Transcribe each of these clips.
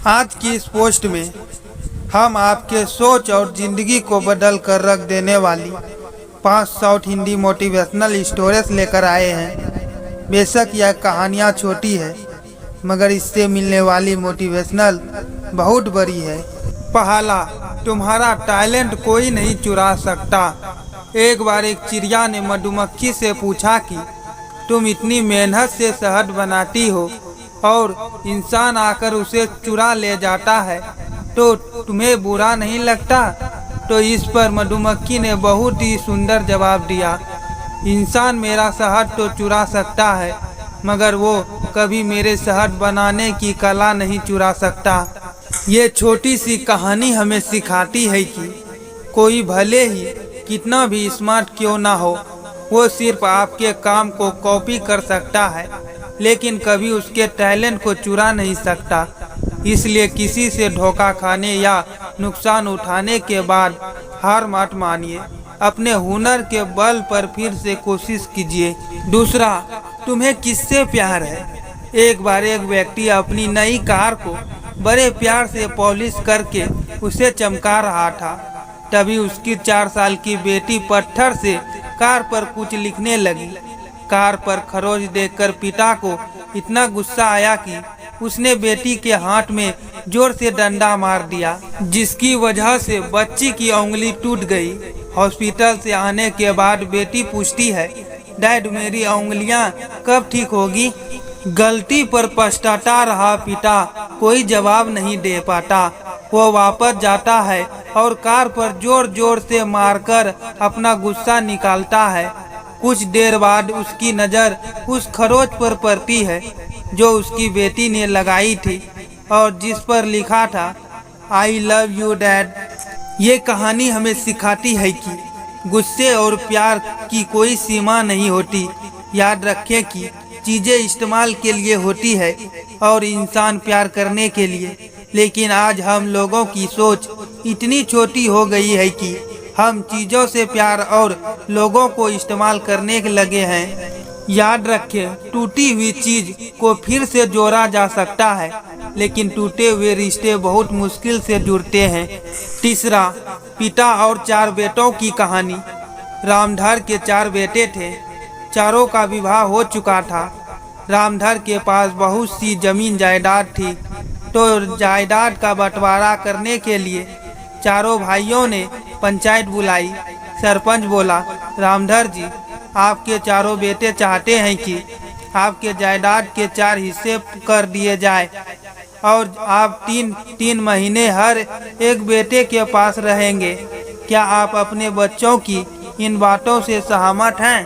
आज की इस पोस्ट में हम आपके सोच और ज़िंदगी को बदल कर रख देने वाली 5 साउथ हिंदी मोटिवेशनल स्टोरीज लेकर आए हैं। बेशक यह कहानियाँ छोटी है मगर इससे मिलने वाली मोटिवेशनल बहुत बड़ी है। पहला, तुम्हारा टैलेंट कोई नहीं चुरा सकता। एक बार एक चिड़िया ने मधुमक्खी से पूछा कि तुम इतनी मेहनत से शहद बनाती हो और इंसान आकर उसे चुरा ले जाता है तो तुम्हें बुरा नहीं लगता? तो इस पर मधुमक्खी ने बहुत ही सुंदर जवाब दिया, इंसान मेरा शहद तो चुरा सकता है मगर वो कभी मेरे शहद बनाने की कला नहीं चुरा सकता। ये छोटी सी कहानी हमें सिखाती है कि कोई भले ही कितना भी स्मार्ट क्यों ना हो, वो सिर्फ आपके काम को कॉपी कर सकता है लेकिन कभी उसके टैलेंट को चुरा नहीं सकता। इसलिए किसी से धोखा खाने या नुकसान उठाने के बाद हार मत मानिए, अपने हुनर के बल पर फिर से कोशिश कीजिए। दूसरा, तुम्हें किससे प्यार है? एक बार एक व्यक्ति अपनी नई कार को बड़े प्यार से पॉलिश करके उसे चमका रहा था। तभी उसकी 4 साल की बेटी पत्थर से कार पर कुछ लिखने लगी। कार पर खरोच देखकर पिता को इतना गुस्सा आया कि उसने बेटी के हाथ में जोर से डंडा मार दिया, जिसकी वजह से बच्ची की उंगली टूट गई। हॉस्पिटल से आने के बाद बेटी पूछती है, डैड मेरी उंगलियां कब ठीक होगी? गलती पर पछताता रहा पिता कोई जवाब नहीं दे पाता। वो वापस जाता है और कार पर जोर जोर से मारकर अपना गुस्सा निकालता है। कुछ देर बाद उसकी नज़र उस खरोच पर पड़ती है जो उसकी बेटी ने लगाई थी और जिस पर लिखा था, आई लव यू डैड। ये कहानी हमें सिखाती है कि गुस्से और प्यार की कोई सीमा नहीं होती। याद रखें कि चीज़ें इस्तेमाल के लिए होती है और इंसान प्यार करने के लिए। लेकिन आज हम लोगों की सोच इतनी छोटी हो गई है कि हम चीज़ों से प्यार और लोगों को इस्तेमाल करने लगे हैं। याद रखें, टूटी हुई चीज़ को फिर से जोड़ा जा सकता है लेकिन टूटे हुए रिश्ते बहुत मुश्किल से जुड़ते हैं। तीसरा, पिता और 4 बेटों की कहानी। रामधर के 4 बेटे थे। चारों का विवाह हो चुका था। रामधर के पास बहुत सी जमीन जायदाद थी तो जायदाद का बंटवारा करने के लिए चारों भाइयों ने पंचायत बुलाई। सरपंच बोला, रामधर जी, आपके चारों बेटे चाहते हैं कि आपके जायदाद के 4 हिस्से कर दिए जाए और आप 3 महीने हर एक बेटे के पास रहेंगे। क्या आप अपने बच्चों की इन बातों से सहमत हैं?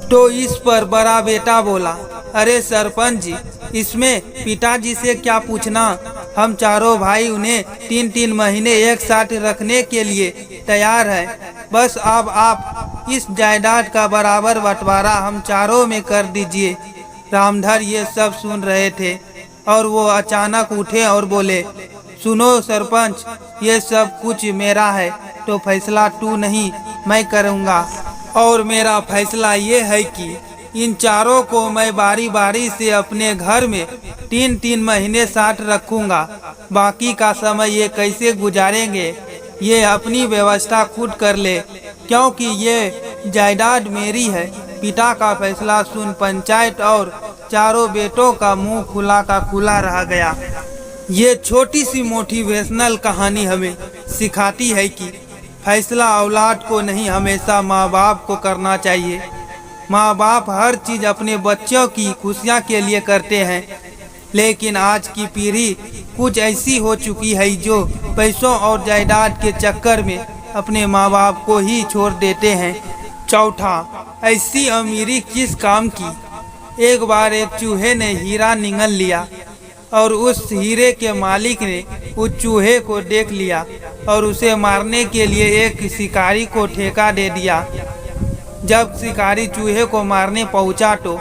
तो इस पर बड़ा बेटा बोला, अरे सरपंच जी, इसमें पिताजी से क्या पूछना? हम चारों भाई उन्हें 3 महीने एक साथ रखने के लिए तैयार हैं। बस अब आप इस जायदाद का बराबर बंटवारा हम चारों में कर दीजिए। रामधर ये सब सुन रहे थे और वो अचानक उठे और बोले, सुनो सरपंच, ये सब कुछ मेरा है तो फैसला तू नहीं मैं करूँगा। और मेरा फैसला ये है कि इन चारों को मैं बारी बारी से अपने घर में 3 महीने साथ रखूँगा। बाकी का समय ये कैसे गुजारेंगे ये अपनी व्यवस्था खुद कर ले, क्योंकि ये जायदाद मेरी है। पिता का फैसला सुन पंचायत और चारों बेटों का मुंह खुला का खुला रह गया। ये छोटी सी मोटिवेशनल कहानी हमें सिखाती है कि फैसला औलाद को नहीं, हमेशा माँ बाप को करना चाहिए। माँ बाप हर चीज़ अपने बच्चों की खुशियाँ के लिए करते हैं लेकिन आज की पीढ़ी कुछ ऐसी हो चुकी है जो पैसों और जायदाद के चक्कर में अपने माँ बाप को ही छोड़ देते हैं। चौथा, ऐसी अमीरी किस काम की? एक बार एक चूहे ने हीरा निगल लिया और उस हीरे के मालिक ने उस चूहे को देख लिया और उसे मारने के लिए एक शिकारी को ठेका दे दिया। जब शिकारी चूहे को मारने पहुंचा तो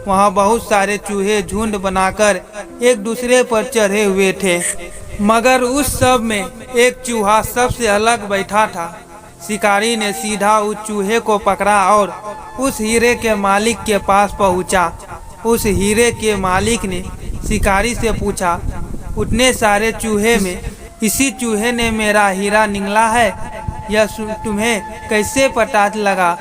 वहां बहुत सारे चूहे झुंड बनाकर एक दूसरे पर चढ़े हुए थे मगर उस सब में एक चूहा सबसे अलग बैठा था। शिकारी ने सीधा उस चूहे को पकड़ा और उस हीरे के मालिक के पास पहुंचा। उस हीरे के मालिक ने शिकारी से पूछा, उतने सारे चूहे में इसी चूहे ने मेरा हीरा निगला है, यह तुम्हें कैसे पता लगा?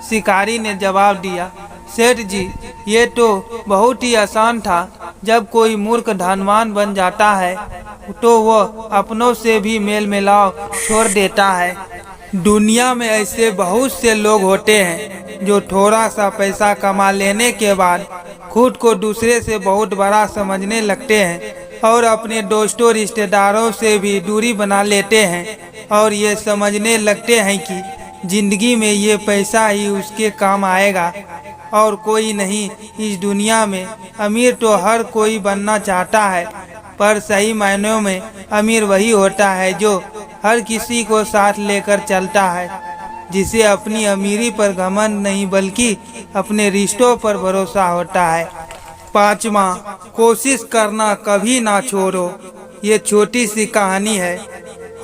शिकारी ने जवाब दिया, सेठ जी, ये तो बहुत ही आसान था। जब कोई मूर्ख धनवान बन जाता है तो वह अपनों से भी मेल मिलाव छोड़ देता है। दुनिया में ऐसे बहुत से लोग होते हैं जो थोड़ा सा पैसा कमा लेने के बाद खुद को दूसरे से बहुत बड़ा समझने लगते हैं और अपने दोस्तों रिश्तेदारों से भी दूरी बना लेते हैं और ये समझने लगते हैं कि जिंदगी में ये पैसा ही उसके काम आएगा और कोई नहीं। इस दुनिया में अमीर तो हर कोई बनना चाहता है, पर सही मायनों में अमीर वही होता है जो हर किसी को साथ लेकर चलता है, जिसे अपनी अमीरी पर घमंड नहीं बल्कि अपने रिश्तों पर भरोसा होता है। 5वां, कोशिश करना कभी ना छोड़ो। ये छोटी सी कहानी है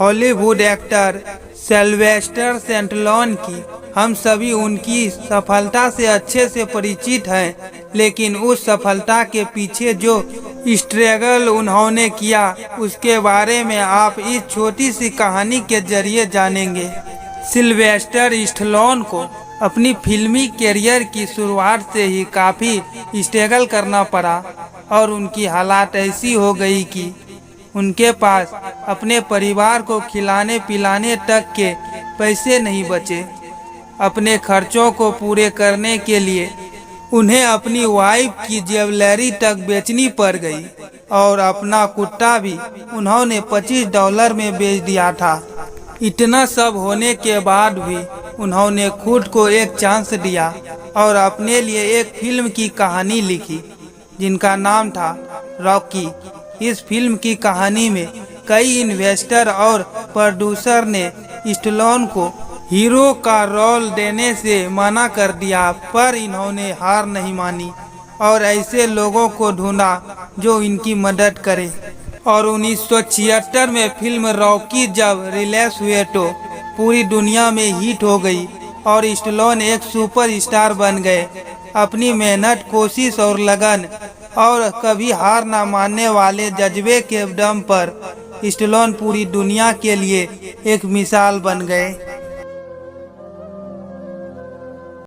हॉलीवुड एक्टर सिल्वेस्टर स्टैलोन की। हम सभी उनकी सफलता से अच्छे से परिचित हैं, लेकिन उस सफलता के पीछे जो स्ट्रगल उन्होंने किया उसके बारे में आप इस छोटी सी कहानी के जरिए जानेंगे। सिल्वेस्टर स्टैलोन को अपनी फिल्मी करियर की शुरुआत से ही काफ़ी स्ट्रगल करना पड़ा और उनकी हालात ऐसी हो गई कि उनके पास अपने परिवार को खिलाने पिलाने तक के पैसे नहीं बचे। अपने खर्चों को पूरे करने के लिए उन्हें अपनी वाइफ की ज्वेलरी तक बेचनी पड़ गई और अपना कुत्ता भी उन्होंने $25 में बेच दिया था। इतना सब होने के बाद भी उन्होंने खुद को एक चांस दिया और अपने लिए एक फिल्म की कहानी लिखी जिनका नाम था रॉकी। इस फिल्म की कहानी में कई इन्वेस्टर और प्रोड्यूसर ने स्टैलोन को हीरो का रोल देने से मना कर दिया, पर इन्होंने हार नहीं मानी और ऐसे लोगों को ढूंढा जो इनकी मदद करे। और 1976 में फिल्म रॉकी जब रिलीज हुए तो पूरी दुनिया में हिट हो गई और स्टैलोन एक सुपरस्टार बन गए। अपनी मेहनत, कोशिश और लगन और कभी हार ना मानने वाले जज्बे के दम पर स्टैलोन पूरी दुनिया के लिए एक मिसाल बन गए।